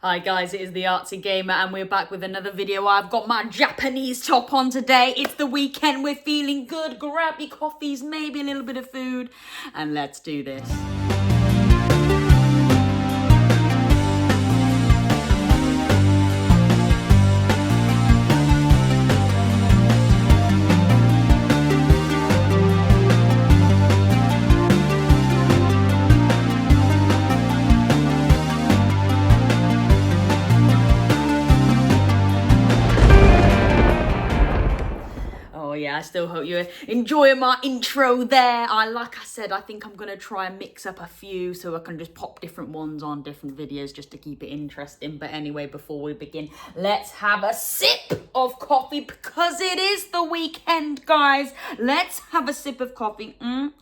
Hi guys, it is the ArtzyGamer and we're back with another video. I've got my Japanese top on today. It's the weekend, we're feeling good. Grab your coffees, maybe a little bit of food, and let's do this. I still hope you're enjoying my intro there. Like I said, I think I'm going to try and mix up a few so I can just pop different ones on different videos just to keep it interesting. But anyway, before we begin, let's have a sip of coffee because it is the weekend, guys. Let's have a sip of coffee. That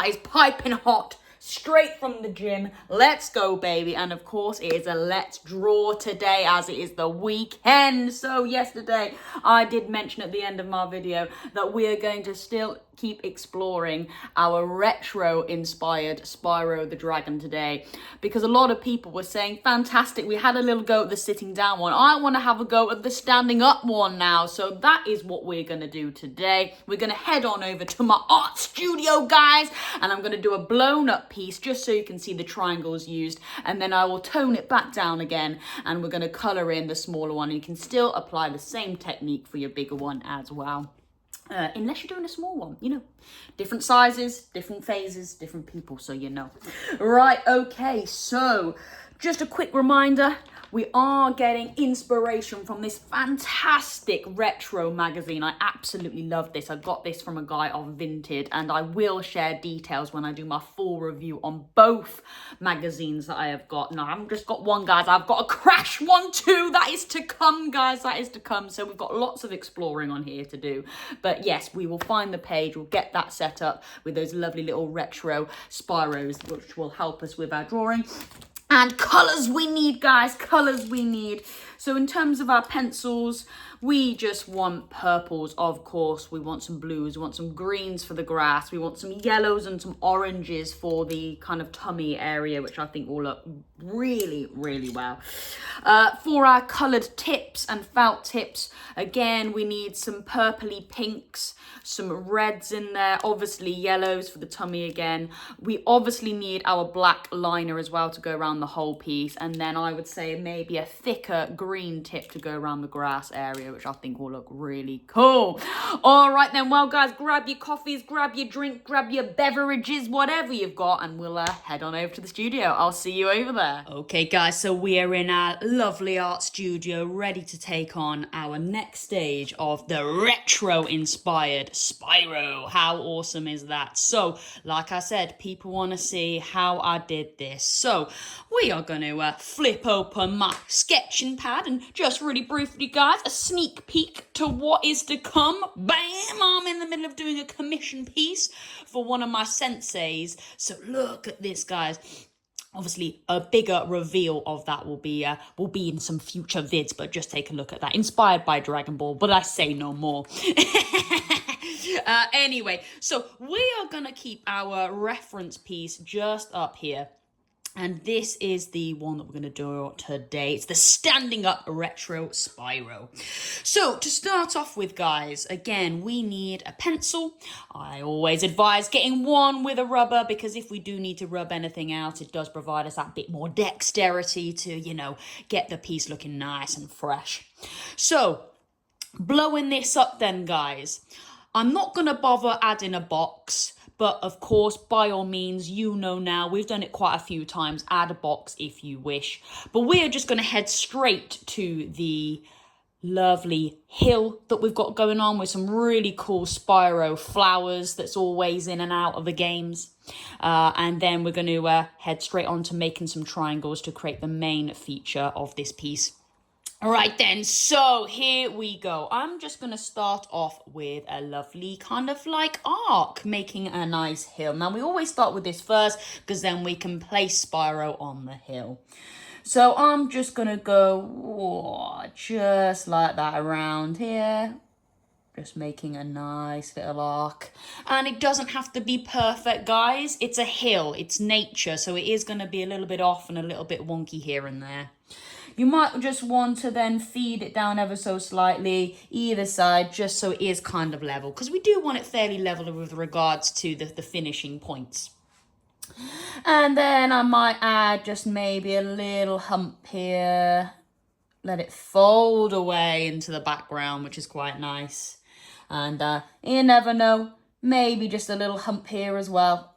is piping hot. Straight from the gym. Let's go, baby. And of course, it is a let's draw today as it is the weekend. So yesterday, I did mention at the end of my video that we are going to still keep exploring our retro-inspired Spyro the Dragon today. Because a lot of people were saying, fantastic, we had a little go at the sitting down one. I want to have a go at the standing up one now. So that is what we're going to do today. We're going to head on over to my art studio, guys. And I'm going to do a blown up piece just so you can see the triangles used, and then I will tone it back down again and we're going to color in the smaller one. You can still apply the same technique for your bigger one as well, unless you're doing a small one, you know, different sizes, different phases, different people, so you know. Right, okay, so just a quick reminder, we are getting inspiration from this fantastic retro magazine. I absolutely love this. I got this from a guy off Vinted, and I will share details when I do my full review on both magazines that I have got. No, I haven't just got one, guys. I've got a crash one too. That is to come, guys. That is to come. So we've got lots of exploring on here to do. But yes, we will find the page. We'll get that set up with those lovely little retro Spyros, which will help us with our drawing. And colours we need, guys, colours we need. So in terms of our pencils, we just want purples, of course. We want some blues, we want some greens for the grass. We want some yellows and some oranges for the kind of tummy area, which I think will look really, really well. For our coloured tips and felt tips, again, we need some purpley pinks, some reds in there, obviously yellows for the tummy again. We obviously need our black liner as well to go around the whole piece, and then I would say maybe a thicker green tip to go around the grass area, which I think will look really cool. All right then, well guys, grab your coffees, grab your drink, grab your beverages, whatever you've got, and we'll head on over to the studio. I'll see you over there. Okay guys, so we are in our lovely art studio, ready to take on our next stage of the retro-inspired Spyro. How awesome is that? So, like I said, people want to see how I did this. So, we are going to flip open my sketching pad and just really briefly, guys, a sneak peek to what is to come. Bam! I'm in the middle of doing a commission piece for one of my senseis. So, look at this, guys. Obviously, a bigger reveal of that will be in some future vids, but just take a look at that. Inspired by Dragon Ball, but I say no more. Anyway, so we are going to keep our reference piece just up here. And this is the one that we're going to do today. It's the Standing Up Retro Spyro. So, to start off with, guys, again, we need a pencil. I always advise getting one with a rubber, because if we do need to rub anything out, it does provide us that bit more dexterity to, you know, get the piece looking nice and fresh. So, blowing this up then, guys, I'm not going to bother adding a box. But of course, by all means, you know now, we've done it quite a few times, add a box if you wish. But we are just going to head straight to the lovely hill that we've got going on with some really cool Spyro flowers that's always in and out of the games. And then we're going to head straight on to making some triangles to create the main feature of this piece. All right then, so here we go. I'm just going to start off with a lovely kind of like arc, making a nice hill. Now, we always start with this first because then we can place Spyro on the hill. So I'm just going to go just like that around here. Just making a nice little arc. And it doesn't have to be perfect, guys. It's a hill. It's nature. So it is going to be a little bit off and a little bit wonky here and there. You might just want to then feed it down ever so slightly, either side, just so it is kind of level. Because we do want it fairly level with regards to the finishing points. And then I might add just maybe a little hump here. Let it fold away into the background, which is quite nice. And you never know, maybe just a little hump here as well.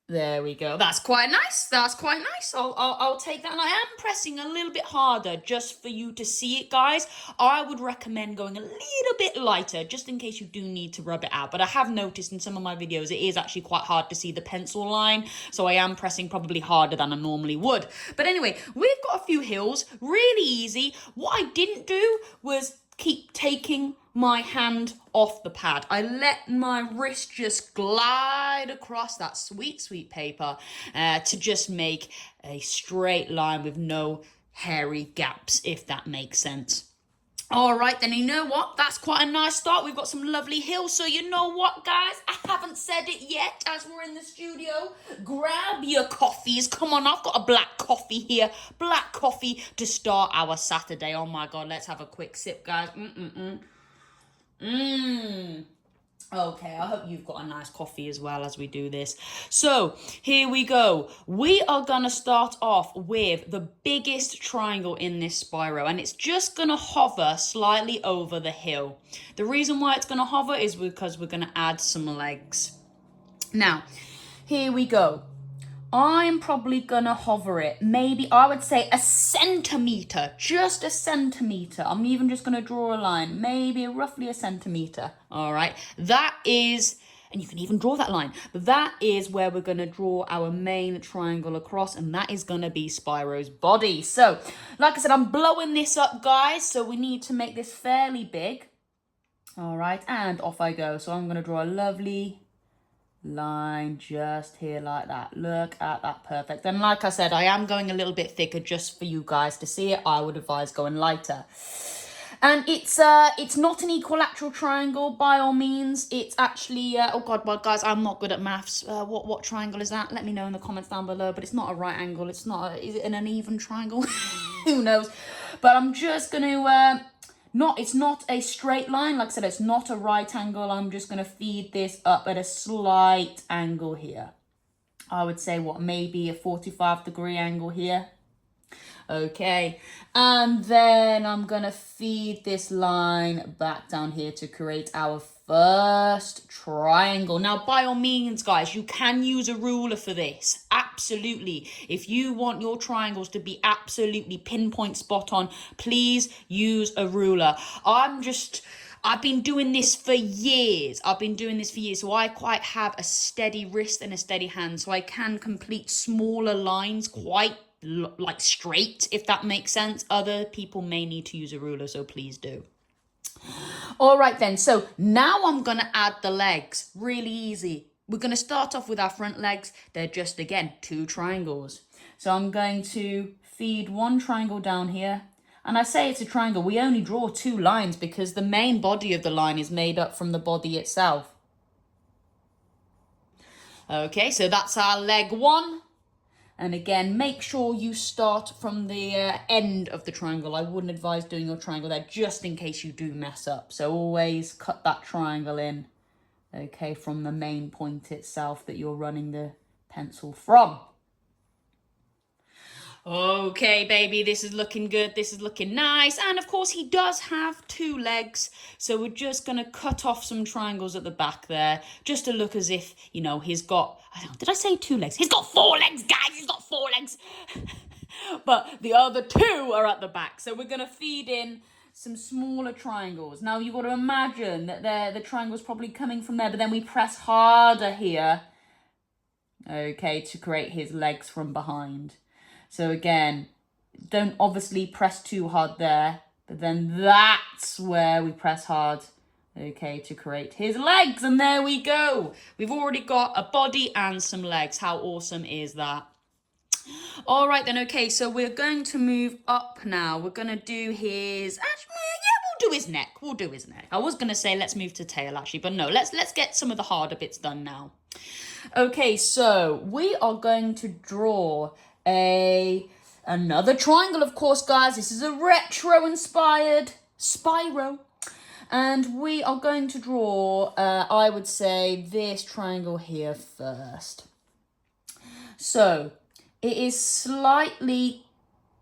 There we go. That's quite nice. That's quite nice. I'll take that. And I am pressing a little bit harder just for you to see it, guys. I would recommend going a little bit lighter just in case you do need to rub it out. But I have noticed in some of my videos it is actually quite hard to see the pencil line. So I am pressing probably harder than I normally would. But anyway, we've got a few hills. Really easy. What I didn't do was keep taking my hand off the pad. I let my wrist just glide across that sweet, sweet paper to just make a straight line with no hairy gaps, if that makes sense. All right, then you know what? That's quite a nice start. We've got some lovely hills. So you know what, guys? I haven't said it yet as we're in the studio. Grab your coffees. Come on, I've got a black coffee here. Black coffee to start our Saturday. Oh, my God. Let's have a quick sip, guys. Okay, I hope you've got a nice coffee as well as we do this. So, here we go. We are going to start off with the biggest triangle in this Spyro, and it's just going to hover slightly over the hill. The reason why it's going to hover is because we're going to add some legs. Now, here we go. I'm probably going to hover it, maybe, I would say a centimetre, just a centimetre. I'm even just going to draw a line, maybe roughly a centimetre. All right, that is, and you can even draw that line, but that is where we're going to draw our main triangle across, and that is going to be Spyro's body. So, like I said, I'm blowing this up, guys, so we need to make this fairly big. All right, and off I go. So I'm going to draw a lovely line just here like that. Look at that, perfect. And like I said, I am going a little bit thicker just for you guys to see it. I would advise going lighter. And it's not an equilateral triangle by all means. It's actually oh god, well guys, I'm not good at maths. What triangle is that? Let me know in the comments down below. But it's not a right angle. It's not is it an uneven triangle? Who knows? But I'm just gonna it's not a straight line. Like I said, it's not a right angle. I'm just going to feed this up at a slight angle here. I would say, maybe a 45-degree angle here. Okay. And then I'm going to feed this line back down here to create our first triangle. Now, by all means, guys, you can use a ruler for this. Absolutely. If you want your triangles to be absolutely pinpoint spot on, please use a ruler. I've been doing this for years. So I quite have a steady wrist and a steady hand. So I can complete smaller lines quite like straight, if that makes sense. Other people may need to use a ruler, so please do. All right then, so now I'm going to add the legs. Really easy. We're going to start off with our front legs. They're just, again, 2 triangles. So I'm going to feed one triangle down here. And I say it's a triangle. We only draw 2 lines because the main body of the line is made up from the body itself. Okay, so that's our leg 1. And again, make sure you start from the end of the triangle. I wouldn't advise doing your triangle there just in case you do mess up. So always cut that triangle in, okay, from the main point itself that you're running the pencil from. Okay, baby, this is looking good. This is looking nice. And of course, he does have 2 legs. So we're just going to cut off some triangles at the back there just to look as if, you know, he's got, did I say 2 legs? He's got 4 legs, guys. He's got 4 legs. But the other 2 are at the back. So we're going to feed in some smaller triangles. Now, you've got to imagine that the triangle's probably coming from there, but then we press harder here, okay, to create his legs from behind. So again, don't obviously press too hard there, but then that's where we press hard, okay, to create his legs. And there we go. We've already got a body and some legs. How awesome is that? All right then, okay, so we're going to move up now. We're going to do his, actually, yeah, we'll do his neck. We'll do his neck. I was going to say let's move to tail actually, but no, let's get some of the harder bits done now. Okay, so we are going to draw another triangle, of course, guys. This is a retro inspired Spyro. And we are going to draw, I would say, this triangle here first. So, it is slightly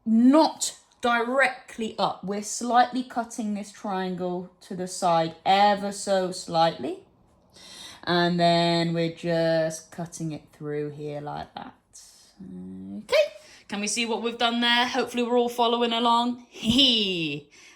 not directly up. We're slightly cutting this triangle to the side ever so slightly. And then we're just cutting it through here like that. Okay, can we see what we've done there? Hopefully we're all following along.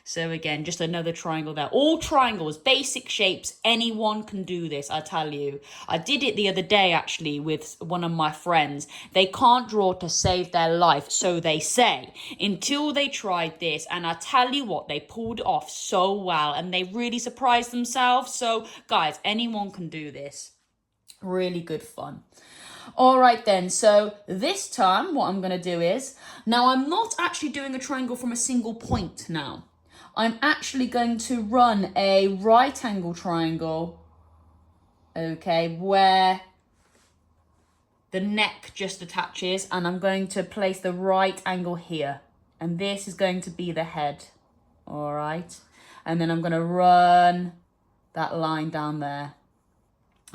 So again, just another triangle there. All triangles, basic shapes, anyone can do this, I tell you. I did it the other day, actually, with one of my friends. They can't draw to save their life, so they say, until they tried this. And I tell you what, they pulled it off so well, and they really surprised themselves. So, guys, anyone can do this. Really good fun. All right then, so this time what I'm going to do is, now I'm not actually doing a triangle from a single point now. I'm actually going to run a right angle triangle, okay, where the neck just attaches, and I'm going to place the right angle here. And this is going to be the head, all right? And then I'm going to run that line down there.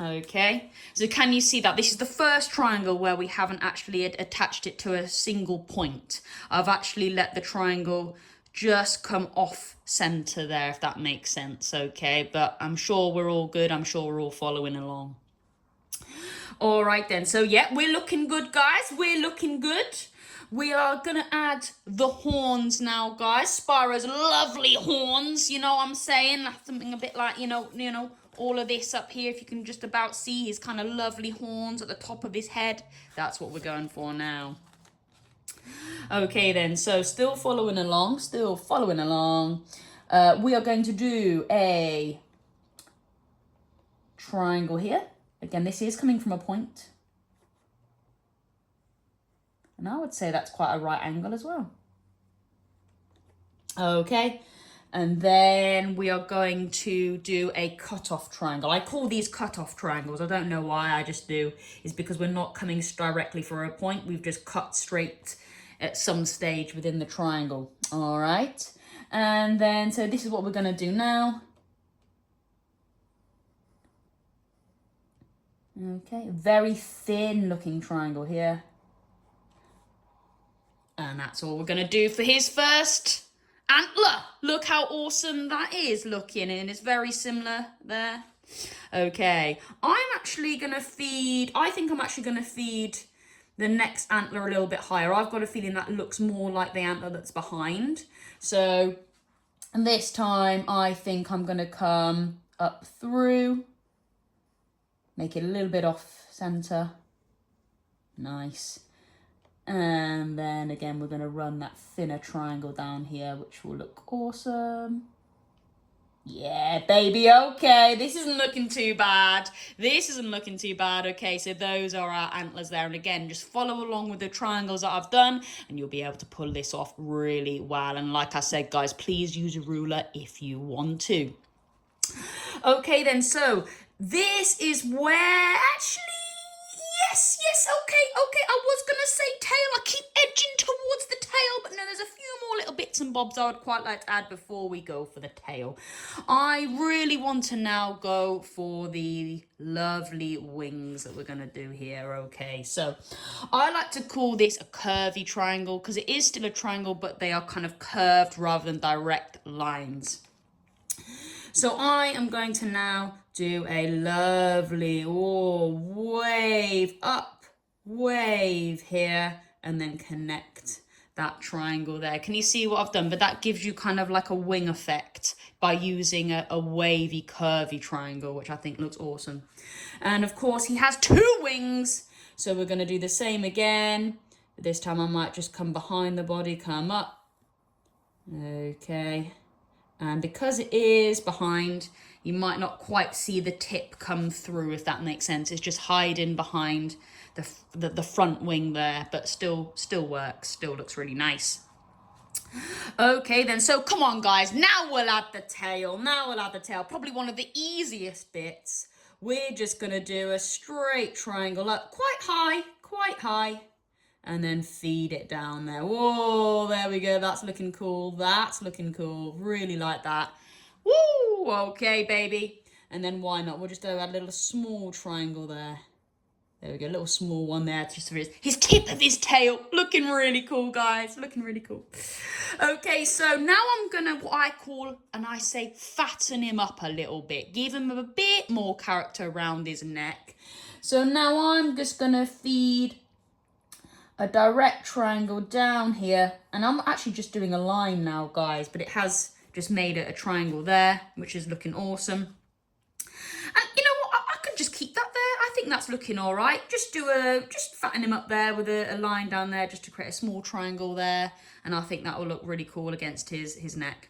Okay, so can you see that? This is the first triangle where we haven't actually attached it to a single point. I've actually let the triangle just come off center there, if that makes sense, okay? But I'm sure we're all good. I'm sure we're all following along. All right then, so yeah, we're looking good, guys. We're looking good. We are gonna add the horns now, guys. Spyro's lovely horns, you know what I'm saying? Something a bit like, you know, all of this up here, if you can just about see his kind of lovely horns at the top of his head. That's what we're going for now. Okay then, so still following along. We are going to do a triangle here. Again, this is coming from a point. And I would say that's quite a right angle as well. Okay, and then we are going to do a cut-off triangle. I call these cut-off triangles. I don't know why, I just do. It's because we're not coming directly for a point. We've just cut straight at some stage within the triangle. All right, and then, so this is what we're gonna do now. Okay, very thin looking triangle here. And that's all we're gonna do for his first antler. Look how awesome that is looking, and it's very similar there. Okay, I think I'm actually gonna feed the next antler a little bit higher. I've got a feeling that looks more like the antler that's behind. So this time I think I'm gonna come up through, make it a little bit off center. Nice. And then again, we're gonna run that thinner triangle down here, which will look awesome. Yeah, baby, okay, this isn't looking too bad. Okay, so those are our antlers there. And again, just follow along with the triangles that I've done, and you'll be able to pull this off really well. And like I said, guys, please use a ruler if you want to. Okay, then, so this is where, actually, yes, okay, I was gonna say tail. I keep edging towards the tail, but no, there's a few more little bits and bobs I would quite like to add before we go for the tail. I really want to now go for the lovely wings that we're gonna do here, okay? So I like to call this a curvy triangle because it is still a triangle, but they are kind of curved rather than direct lines. So I am going to now do a lovely wave up, wave here, and then connect that triangle there. Can you see what I've done? But that gives you kind of like a wing effect by using a wavy, curvy triangle, which I think looks awesome. And of course, he has 2 wings. So we're going to do the same again. This time I might just come behind the body, come up. Okay. And because it is behind, you might not quite see the tip come through, if that makes sense. It's just hiding behind the front wing there, but still works, still looks really nice. Okay then, so come on guys, now we'll add the tail, probably one of the easiest bits. We're just gonna do a straight triangle up, quite high, and then feed it down there. Whoa, there we go, that's looking cool, really like that. Woo, okay baby. And then why not, we'll just add a little small triangle there. There we go, a little small one there, just for his tip of his tail. Looking really cool, guys, looking really cool. Okay, so now I'm gonna, what I call, and I say fatten him up a little bit. Give him a bit more character around his neck. So now I'm just gonna feed a direct triangle down here. And I'm actually just doing a line now, guys, but it has just made it a triangle there, which is looking awesome. And you know what, I could just keep that there. I think that's looking all right. Just fatten him up there with a line down there just to create a small triangle there. And I think that will look really cool against his neck.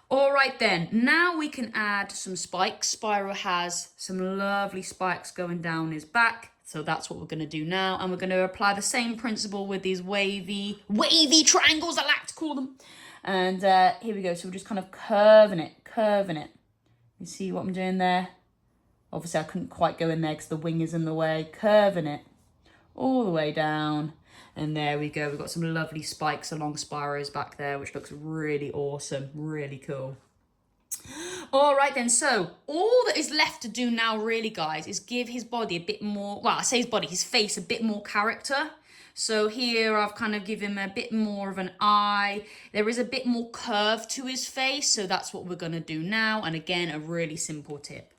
All right then, now we can add some spikes. Spyro has some lovely spikes going down his back. So that's what we're gonna do now. And we're gonna apply the same principle with these wavy triangles, I like to call them. And here we go, so we're just kind of curving it. You see what I'm doing there? Obviously, I couldn't quite go in there because the wing is in the way. Curving it all the way down. And there we go. We've got some lovely spikes along Spyro's back there, which looks really awesome. Really cool. All right then, so all that is left to do now really, guys, is give his body a bit more, well, I say his body, his face a bit more character. So here I've kind of given him a bit more of an eye. There is a bit more curve to his face, so that's what we're gonna do now. And again, a really simple tip.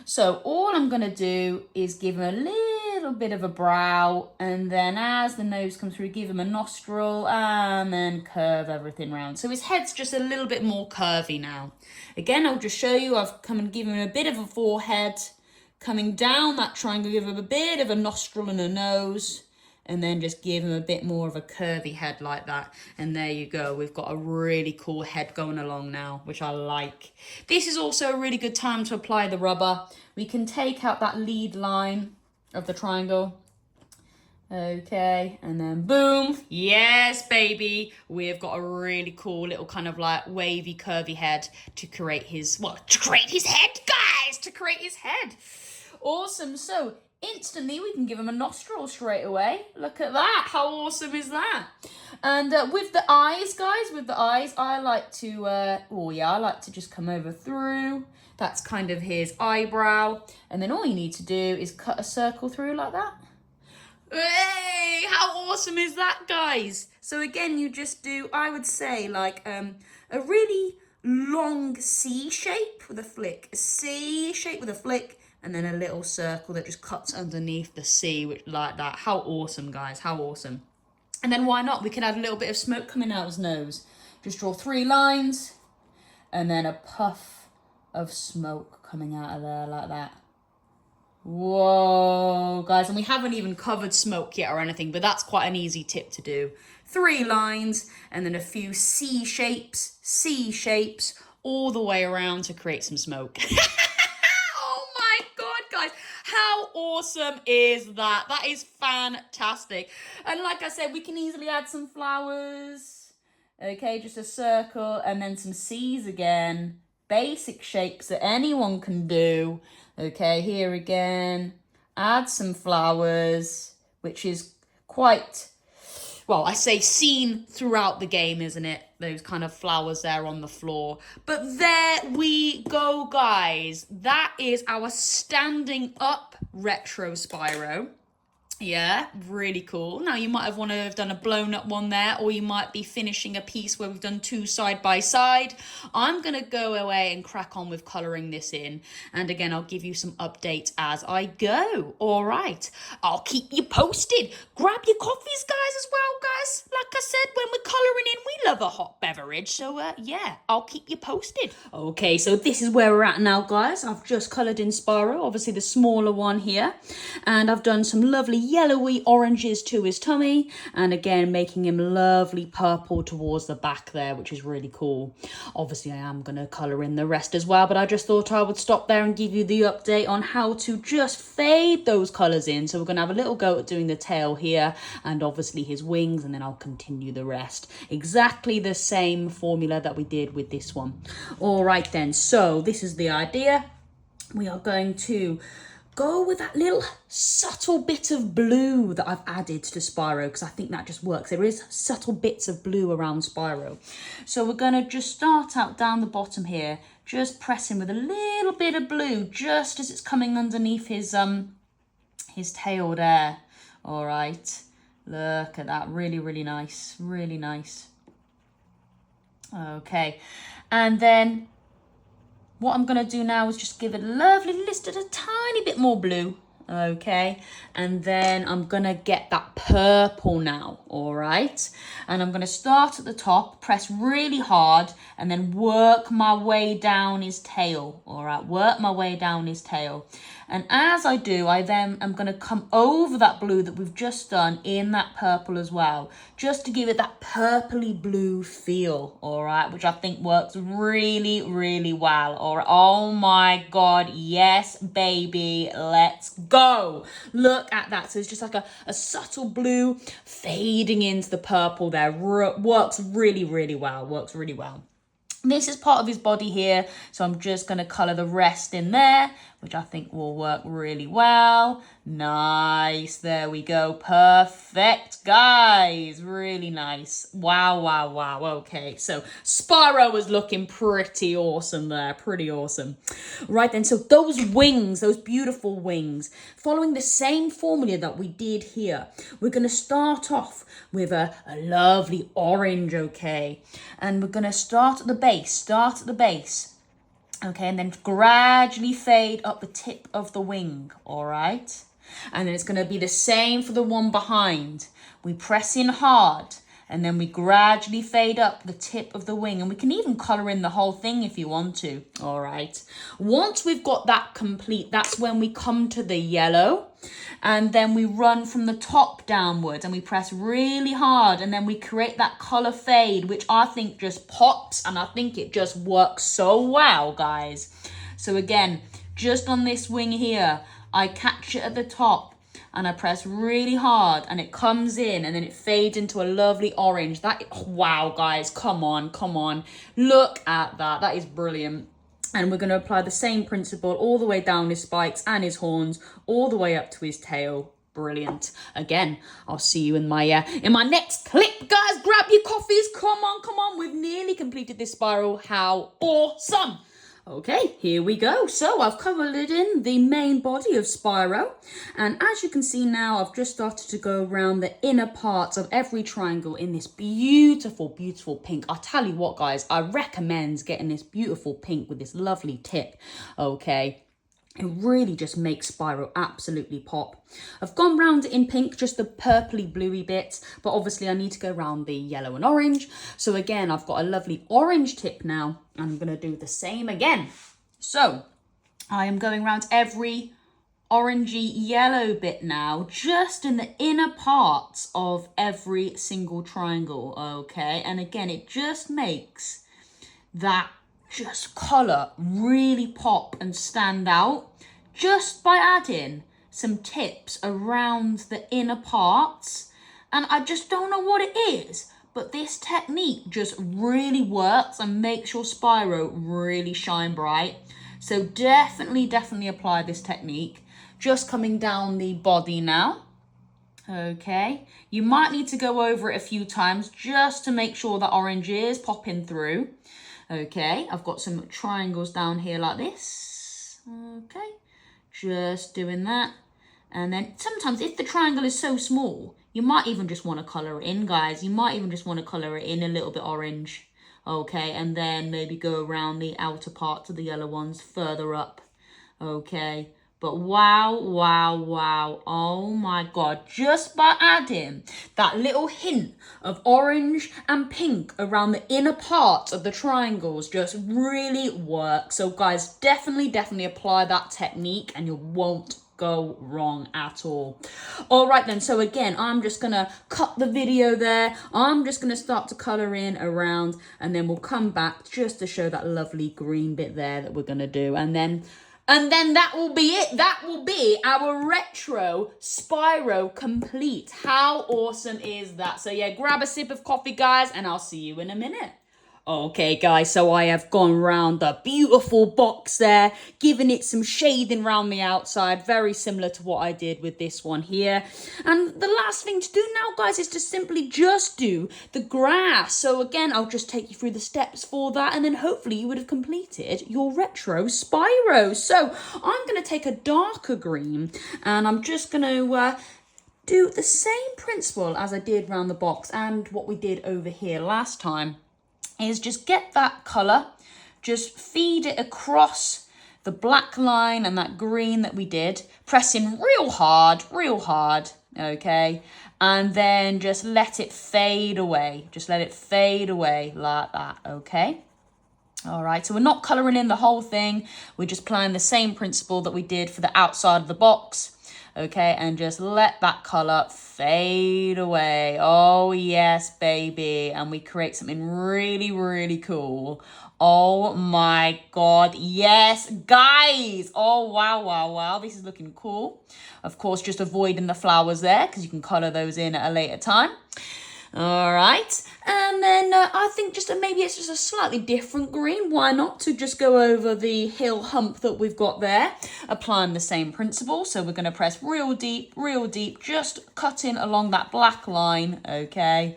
So all I'm gonna do is give him a little bit of a brow, and then as the nose comes through, give him a nostril, and then curve everything round. So his head's just a little bit more curvy now. Again, I'll just show you, I've come and given him a bit of a forehead, coming down that triangle, give him a bit of a nostril and a nose, and then just give him a bit more of a curvy head like that. And there you go. We've got a really cool head going along now, which I like. This is also a really good time to apply the rubber. We can take out that lead line of the triangle. Okay, and then boom. Yes, baby. We've got a really cool little kind of like wavy, curvy head to create his, well, to create his head, guys, to create his head. Awesome. So instantly we can give him a nostril straight away. Look at that, how awesome is that? And with the eyes, guys, I like to I like to just come over through. That's kind of his eyebrow, and then all you need to do is cut a circle through like that. Hey, how awesome is that, guys? So again, you just do, I would say, like a really long C shape with a flick, a C shape with a flick, and then a little circle that just cuts underneath the C, which like that. How awesome, guys, how awesome. And then why not? We can add a little bit of smoke coming out his nose. Just draw 3 lines, and then a puff of smoke coming out of there like that. Whoa, guys, and we haven't even covered smoke yet or anything, but that's quite an easy tip to do. 3 lines, and then a few C shapes, all the way around to create some smoke. How awesome is that? That is fantastic. And like I said, we can easily add some flowers. Okay, just a circle and then some C's again. Basic shapes that anyone can do. Okay, here again. Add some flowers, which is quite, well, I say seen throughout the game, isn't it? Those kind of flowers there on the floor. But there we go, guys. That is our standing up Retro Spyro. Yeah, really cool. Now, you might have want to have done a blown up one there, or you might be finishing a piece where we've done 2 side by side. I'm going to go away and crack on with colouring this in. And again, I'll give you some updates as I go. All right, I'll keep you posted. Grab your coffees, guys, as well, guys. Like I said, when we're colouring in, we love a hot beverage. So, yeah, I'll keep you posted. Okay, so this is where we're at now, guys. I've just coloured in Spyro, obviously the smaller one here. And I've done some lovely yellowy oranges to his tummy, and again making him lovely purple towards the back there, which is really cool. Obviously I am going to colour in the rest as well, but I just thought I would stop there and give you the update on how to just fade those colours in. So we're going to have a little go at doing the tail here, and obviously his wings, and then I'll continue continue the rest. Exactly the same formula that we did with this one. All right then, so this is the idea. We are going to go with that little subtle bit of blue that I've added to Spyro because I think that just works. There is subtle bits of blue around Spyro. So we're going to just start out down the bottom here, just pressing with a little bit of blue just as it's coming underneath his tail there. All right, look at that, really, really nice, really nice. Okay, and then what I'm going to do now is just give it a lovely list of a tiny bit more blue. Okay, and then I'm going to get that purple now, all right? And I'm going to start at the top, press really hard, and then work my way down his tail, all right? Work my way down his tail. And as I do, I then am going to come over that blue that we've just done in that purple as well, just to give it that purpley blue feel, all right? Which I think works really, really well. All right. Oh my God, yes, baby, let's go. Look at that. So it's just like a subtle blue fading into the purple there. Works really, really well. Works really well. This is part of his body here, so I'm just going to colour the rest in there, which I think will work really well. Nice, there we go, perfect, guys, really nice. Wow, wow, wow, okay, so Spyro is looking pretty awesome there, pretty awesome. Right then, so those wings, those beautiful wings, following the same formula that we did here, we're going to start off with a lovely orange, okay, and we're going to start at the base, okay, and then gradually fade up the tip of the wing, all right? And then it's going to be the same for the one behind. We press in hard, and then we gradually fade up the tip of the wing, and we can even colour in the whole thing if you want to, all right? Once we've got that complete, that's when we come to the yellow, and then we run from the top downwards, and we press really hard, and then we create that colour fade, which I think just pops, and I think it just works so well, guys. So again, just on this wing here, I catch it at the top, and I press really hard, and it comes in, and then it fades into a lovely orange. That, wow, guys, come on, come on. Look at that. That is brilliant. And we're going to apply the same principle all the way down his spikes and his horns, all the way up to his tail. Brilliant. Again, I'll see you in my next clip, guys. Grab your coffees. Come on, come on. We've nearly completed this spiral. How awesome. Okay, here we go. So I've covered in the main body of Spyro, and as you can see now, I've just started to go around the inner parts of every triangle in this beautiful, beautiful pink. I'll tell you what, guys, I recommend getting this beautiful pink with this lovely tip, okay? It really just makes Spyro absolutely pop. I've gone round it in pink, just the purpley bluey bits, but obviously I need to go around the yellow and orange. So again, I've got a lovely orange tip now, and I'm going to do the same again. So I am going around every orangey yellow bit now, just in the inner parts of every single triangle, okay? And again, it just makes that just colour really pop and stand out just by adding some tips around the inner parts. And I just don't know what it is, but this technique just really works and makes your Spyro really shine bright. So definitely apply this technique. Just coming down the body now. Okay, you might need to go over it a few times just to make sure that orange is popping through. Okay, I've got some triangles down here like this. Okay, just doing that. And then sometimes if the triangle is so small, you might even just want to colour it in, guys. You might even just want to colour it in a little bit orange. Okay, and then maybe go around the outer parts of the yellow ones further up. Okay. But wow, wow, wow, oh my God, just by adding that little hint of orange and pink around the inner parts of the triangles just really works. So guys, definitely apply that technique and you won't go wrong at all. All right then, so again, I'm just gonna cut the video there. I'm just gonna start to color in around, and then we'll come back just to show that lovely green bit there that we're gonna do. And then And then that will be it. That will be our Retro Spyro complete. How awesome is that? So yeah, grab a sip of coffee, guys, and I'll see you in a minute. Okay, guys, so I have gone round the beautiful box there, giving it some shading round the outside, very similar to what I did with this one here. And the last thing to do now, guys, is to simply just do the grass. So again, I'll just take you through the steps for that, and then hopefully you would have completed your Retro Spyro. So I'm going to take a darker green, and I'm just going to do the same principle as I did round the box and what we did over here last time. Is just get that colour, just feed it across the black line and that green that we did, pressing real hard, okay? And then just let it fade away. Just let it fade away like that, okay? All right, so we're not colouring in the whole thing. We're just applying the same principle that we did for the outside of the box. Okay, and just let that colour fade away. Oh, yes, baby. And we create something really, really cool. Oh, my God. Yes, guys. Oh, wow. This is looking cool. Of course, just avoiding the flowers there because you can colour those in at a later time. All right, and then I think maybe it's just a slightly different green. Why not to just go over the hill hump that we've got there, applying the same principle. So we're going to press real deep, just cutting along that black line, okay?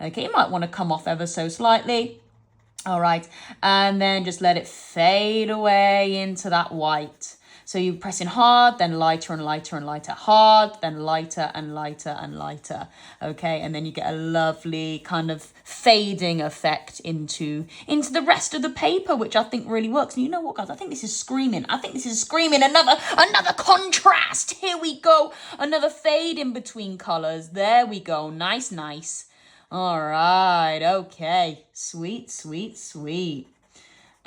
Okay, you might want to come off ever so slightly. All right, and then just let it fade away into that white. So you're pressing hard, then lighter and lighter and lighter, hard, then lighter and lighter and lighter. Okay, and then you get a lovely kind of fading effect into the rest of the paper, which I think really works. And you know what, guys? I think this is screaming. Another contrast. Here we go. Another fade in between colors. There we go. Nice. All right. Okay. Sweet.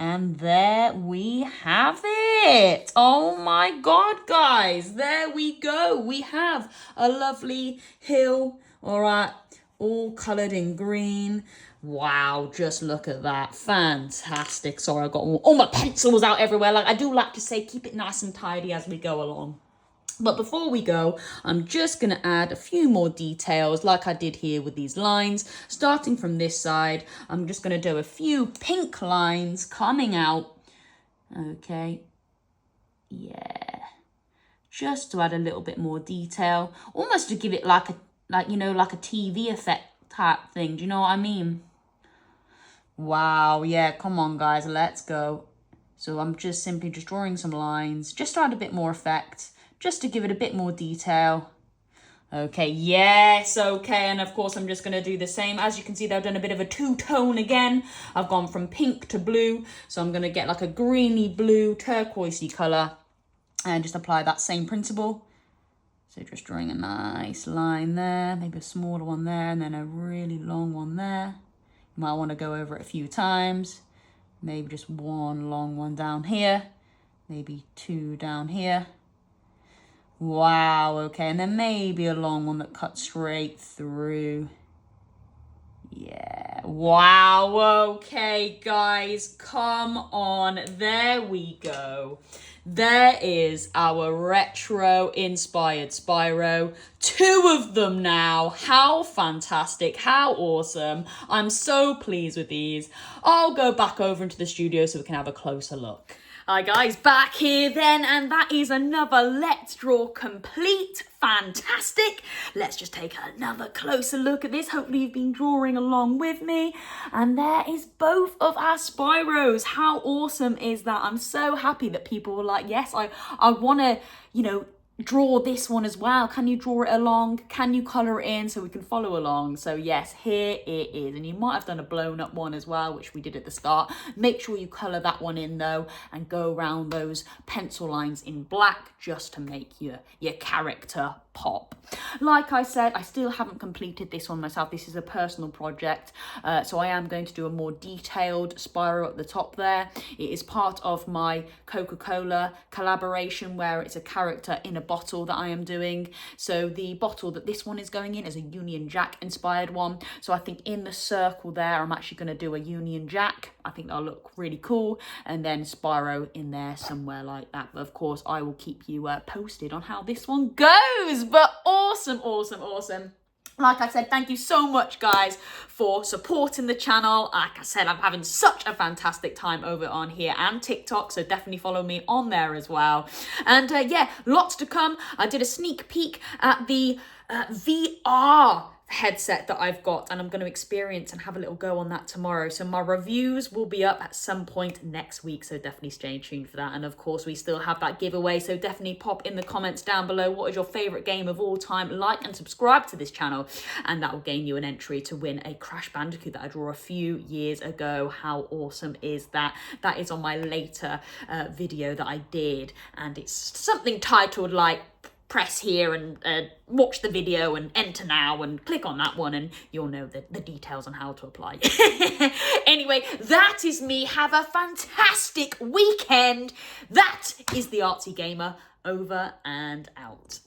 And there we have it. Oh my God, guys. There we go. We have a lovely hill. All right. All coloured in green. Wow, just look at that. Fantastic. Sorry, I got all my pencils out everywhere. Like I do like to say, keep it nice and tidy as we go along. But before we go, I'm just going to add a few more details like I did here with these lines. Starting from this side, I'm just going to do a few pink lines coming out. Okay. Yeah. Just to add a little bit more detail. Almost to give it like a TV effect type thing. Do you know what I mean? Wow. Yeah, come on, guys. Let's go. So I'm just simply drawing some lines just to add a bit more effect. Just to give it a bit more detail. Okay, yes, okay, and of course I'm just going to do the same. As you can see, I've done a bit of a two-tone again. I've gone from pink to blue, so I'm going to get like a greeny blue, turquoisey colour, and just apply that same principle. So just drawing a nice line there, maybe a smaller one there, and then a really long one there. You might want to go over it a few times. Maybe just one long one down here, maybe two down here. Wow, okay, and then maybe a long one that cuts straight through. Yeah, wow, okay, guys, come on, there we go. There is our retro-inspired Spyro. 2 of them now. How fantastic, how awesome. I'm so pleased with these. I'll go back over into the studio so we can have a closer look. Hi guys, back here then, and that is another Let's Draw complete. Fantastic. Let's just take another closer look at this. Hopefully you've been drawing along with me. And there is both of our Spyros. How awesome is that? I'm so happy that people were like, yes, I want to, draw this one as well. Can you draw it along? Can you colour it in so we can follow along? So yes, here it is. And you might have done a blown up one as well, which we did at the start. Make sure you colour that one in though, and go around those pencil lines in black just to make your character pop. Like I said, I still haven't completed this one myself. This is a personal project, so I am going to do a more detailed Spyro at the top there. It is part of my Coca-Cola collaboration where it's a character in a bottle that I am doing. So the bottle that this one is going in is a Union Jack inspired one. So I think in the circle there, I'm actually going to do a Union Jack. I think they'll look really cool. And then Spyro in there somewhere like that. But of course, I will keep you posted on how this one goes. But awesome, awesome, awesome. Like I said, thank you so much, guys, for supporting the channel. Like I said, I'm having such a fantastic time over on here and TikTok, so definitely follow me on there as well. And yeah, lots to come. I did a sneak peek at the VR headset that I've got, and I'm going to experience and have a little go on that tomorrow. So my reviews will be up at some point next week, so definitely stay tuned for that. And of course, we still have that giveaway, so definitely pop in the comments down below what is your favorite game of all time. Like and subscribe to this channel, and that will gain you an entry to win a Crash Bandicoot that I drew a few years ago. How awesome is that? That is on my later video that I did, and it's something titled like press here and watch the video and enter now and click on that one, and you'll know the details on how to apply. Anyway, that is me. Have a fantastic weekend. That is the ArtzyGamer, over and out.